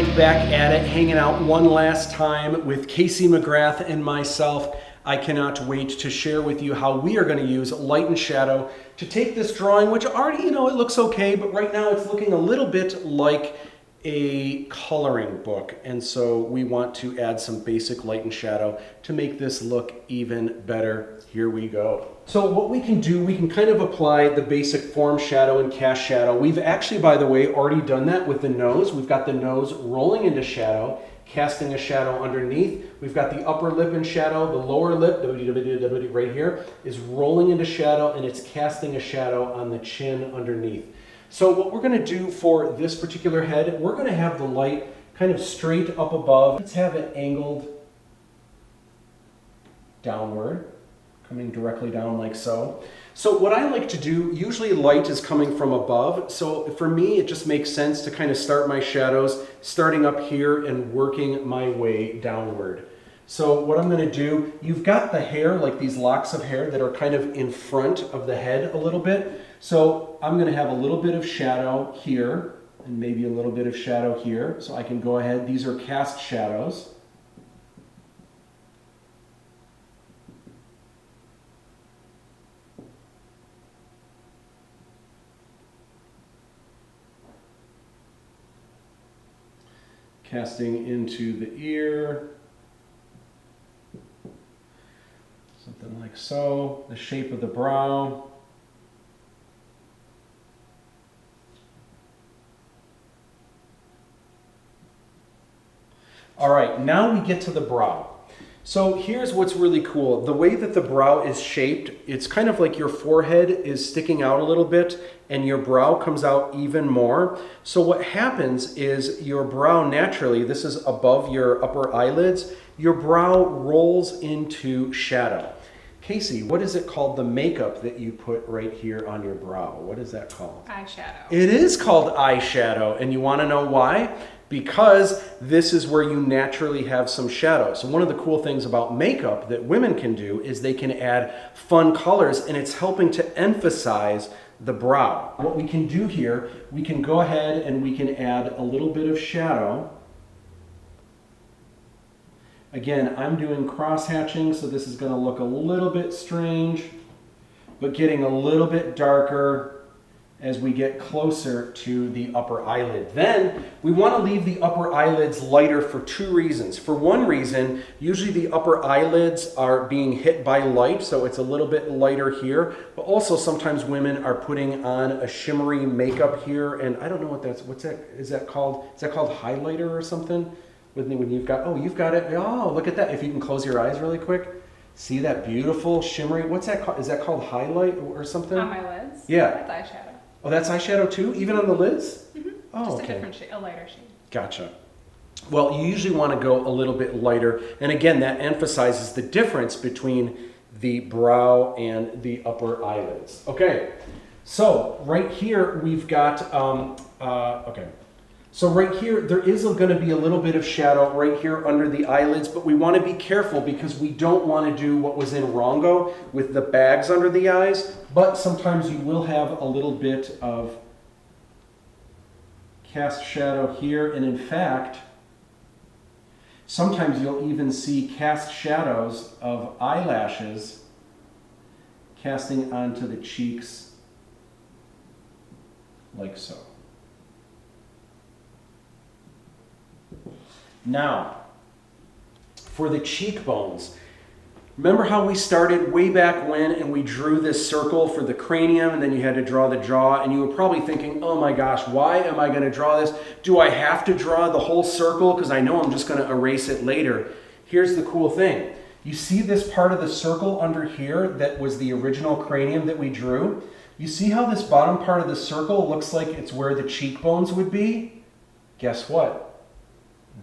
right, back at it, hanging out one last time with Casey McGrath and myself. I cannot wait to share with you how we are going to use light and shadow to take this drawing, which already, it looks okay, but right now it's looking a little bit like a coloring book. And so we want to add some basic light and shadow to make this look even better. Here we go. So what we can do, we can kind of apply the basic form shadow and cast shadow. We've actually, by the way, already done that with the nose. We've got the nose rolling into shadow, casting a shadow underneath. We've got the upper lip in shadow, the lower lip, right here, is rolling into shadow, and it's casting a shadow on the chin underneath. So what we're going to do for this particular head, we're going to have the light kind of straight up above. Let's have it angled downward, coming directly down like so. So what I like to do, usually light is coming from above. So for me, it just makes sense to kind of start my shadows starting up here and working my way downward. So what I'm going to do, you've got the hair, like these locks of hair that are kind of in front of the head a little bit. So I'm going to have a little bit of shadow here and maybe a little bit of shadow here. So I can go ahead. These are cast shadows. Casting into the ear. Something like so. The shape of the brow. All right, now we get to the brow. So here's what's really cool. The way that the brow is shaped, it's kind of like your forehead is sticking out a little bit and your brow comes out even more. So what happens is your brow naturally, this is above your upper eyelids, your brow rolls into shadow. Casey, what is it called, the makeup that you put right here on your brow? What is that called? Eyeshadow. It is called eyeshadow, and you want to know why? Because this is where you naturally have some shadow. So one of the cool things about makeup that women can do is they can add fun colors, and it's helping to emphasize the brow. What we can do here, we can go ahead and we can add a little bit of shadow. Again, I'm doing cross-hatching, so this is going to look a little bit strange, but getting a little bit darker as we get closer to the upper eyelid. Then we want to leave the upper eyelids lighter for two reasons. For one reason, usually the upper eyelids are being hit by light, so it's a little bit lighter here, but also sometimes women are putting on a shimmery makeup here, and I don't know what that's, is that called highlighter or something? When you've got, you've got it, look at that. If you can close your eyes really quick. See that beautiful shimmery, what's that called? Is that called highlight or something? On my lids? Yeah. That's eyeshadow. Oh, that's eyeshadow too? Even on the lids? Mm-hmm. Oh, just okay. a different shade, a lighter shade. Gotcha. Well, you usually want to go a little bit lighter. And again, that emphasizes the difference between the brow and the upper eyelids. Okay, so right here we've got, So right here, there is going to be a little bit of shadow right here under the eyelids, but we want to be careful because we don't want to do what was in Rongo with the bags under the eyes, but sometimes you will have a little bit of cast shadow here, and in fact, sometimes you'll even see cast shadows of eyelashes casting onto the cheeks like so. Now, for the cheekbones, remember how we started way back when and we drew this circle for the cranium and then you had to draw the jaw, and you were probably thinking, oh my gosh, why am I going to draw this? Do I have to draw the whole circle because I know I'm just going to erase it later? Here's the cool thing. You see this part of the circle under here that was the original cranium that we drew? You see how this bottom part of the circle looks like it's where the cheekbones would be? Guess what?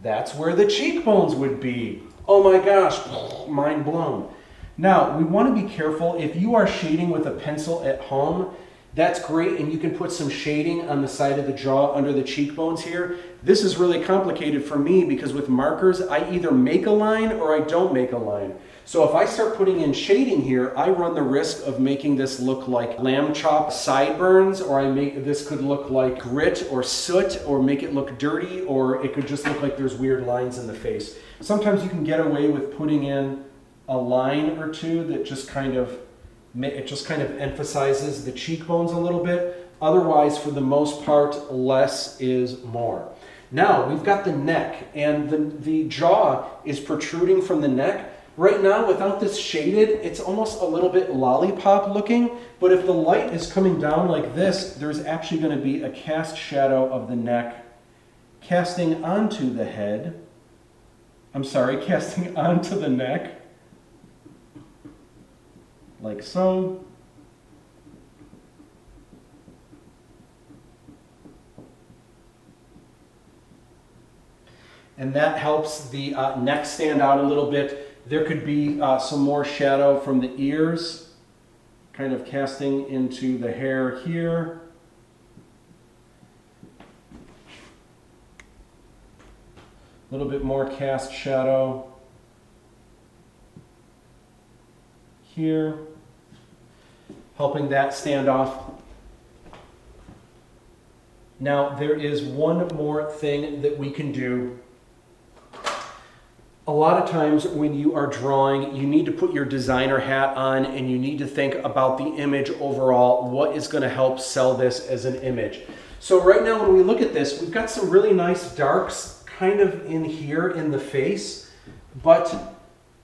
That's where the cheekbones would be. Oh my gosh, mind blown. Now, we want to be careful. If you are shading with a pencil at home, that's great, and you can put some shading on the side of the jaw under the cheekbones here. This is really complicated for me because with markers, I either make a line or I don't make a line. So if I start putting in shading here, I run the risk of making this look like lamb chop sideburns, or this could look like grit or soot, or make it look dirty, or it could just look like there's weird lines in the face. Sometimes you can get away with putting in a line or two that just kind of emphasizes the cheekbones a little bit. Otherwise, for the most part, less is more. Now we've got the neck, and the jaw is protruding from the neck. Right now, without this shaded, it's almost a little bit lollipop looking, but if the light is coming down like this, there's actually going to be a cast shadow of the neck casting onto the head. Casting onto the neck, like so. And that helps the neck stand out a little bit. There could be some more shadow from the ears, kind of casting into the hair here. A little bit more cast shadow here, helping that stand off. Now, there is one more thing that we can do. A lot of times when you are drawing, you need to put your designer hat on and you need to think about the image overall. What is going to help sell this as an image? So right now when we look at this, we've got some really nice darks kind of in here in the face, but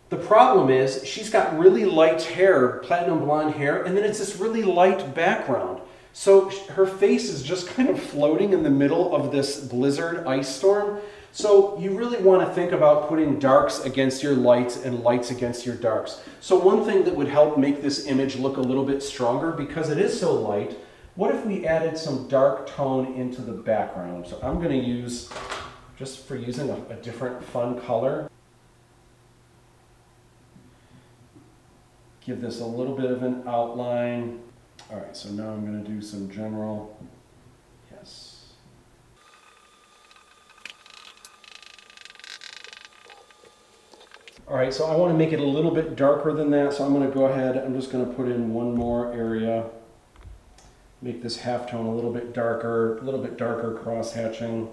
the problem is she's got really light hair, platinum blonde hair, and then it's this really light background. So her face is just kind of floating in the middle of this blizzard ice storm. So you really want to think about putting darks against your lights and lights against your darks. So one thing that would help make this image look a little bit stronger, because it is so light, what if we added some dark tone into the background? So I'm going to use, just for using a different fun color, give this a little bit of an outline. All right, so now I'm going to do some general, yes. All right, so I want to make it a little bit darker than that, so I'm going to go ahead, I'm just going to put in one more area, make this halftone a little bit darker cross-hatching.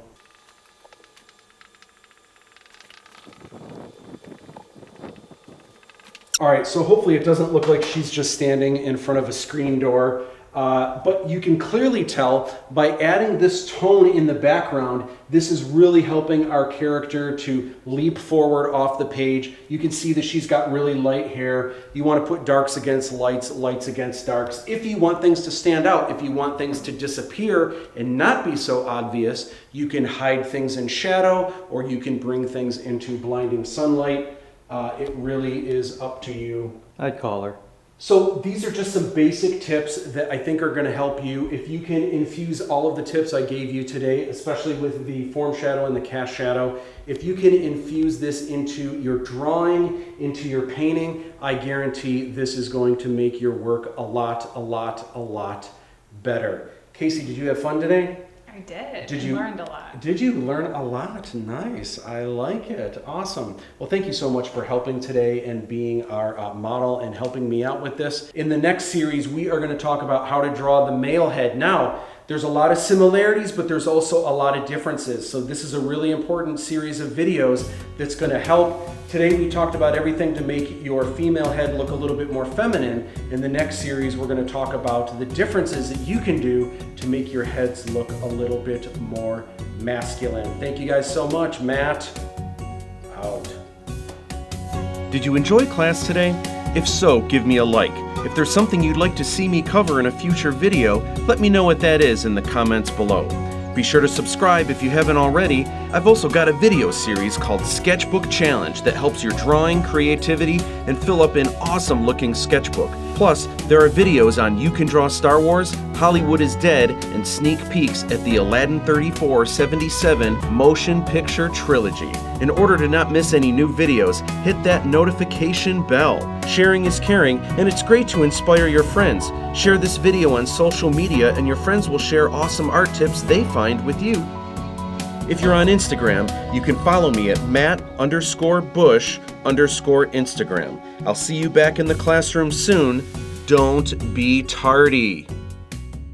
All right, so hopefully it doesn't look like she's just standing in front of a screen door, but you can clearly tell by adding this tone in the background, this is really helping our character to leap forward off the page. You can see that she's got really light hair. You want to put darks against lights, lights against darks. If you want things to stand out, if you want things to disappear and not be so obvious, you can hide things in shadow, or you can bring things into blinding sunlight. It really is up to you. I'd call her. So these are just some basic tips that I think are going to help you. If you can infuse all of the tips I gave you today, especially with the form shadow and the cast shadow, if you can infuse this into your drawing, into your painting, I guarantee this is going to make your work a lot better. Casey, did you have fun today? I did. You learned a lot. Did you learn a lot? Nice. I like it. Awesome. Well, thank you so much for helping today and being our model and helping me out with this. In the next series, we are going to talk about how to draw the male head. Now, there's a lot of similarities, but there's also a lot of differences. So this is a really important series of videos that's going to help. Today we talked about everything to make your female head look a little bit more feminine. In the next series, we're going to talk about the differences that you can do to make your heads look a little bit more masculine. Thank you guys so much. Matt, out. Did you enjoy class today? If so, give me a like. If there's something you'd like to see me cover in a future video, let me know what that is in the comments below. Be sure to subscribe if you haven't already. I've also got a video series called Sketchbook Challenge that helps your drawing, creativity, and fill up an awesome looking sketchbook. Plus, there are videos on You Can Draw Star Wars, Hollywood is Dead, and sneak peeks at the Aladdin 3477 motion picture trilogy. In order to not miss any new videos, hit that notification bell. Sharing is caring, and it's great to inspire your friends. Share this video on social media and your friends will share awesome art tips they find with you. If you're on Instagram, you can follow me at Matt_Busch_Instagram. I'll see you back in the classroom soon. Don't be tardy.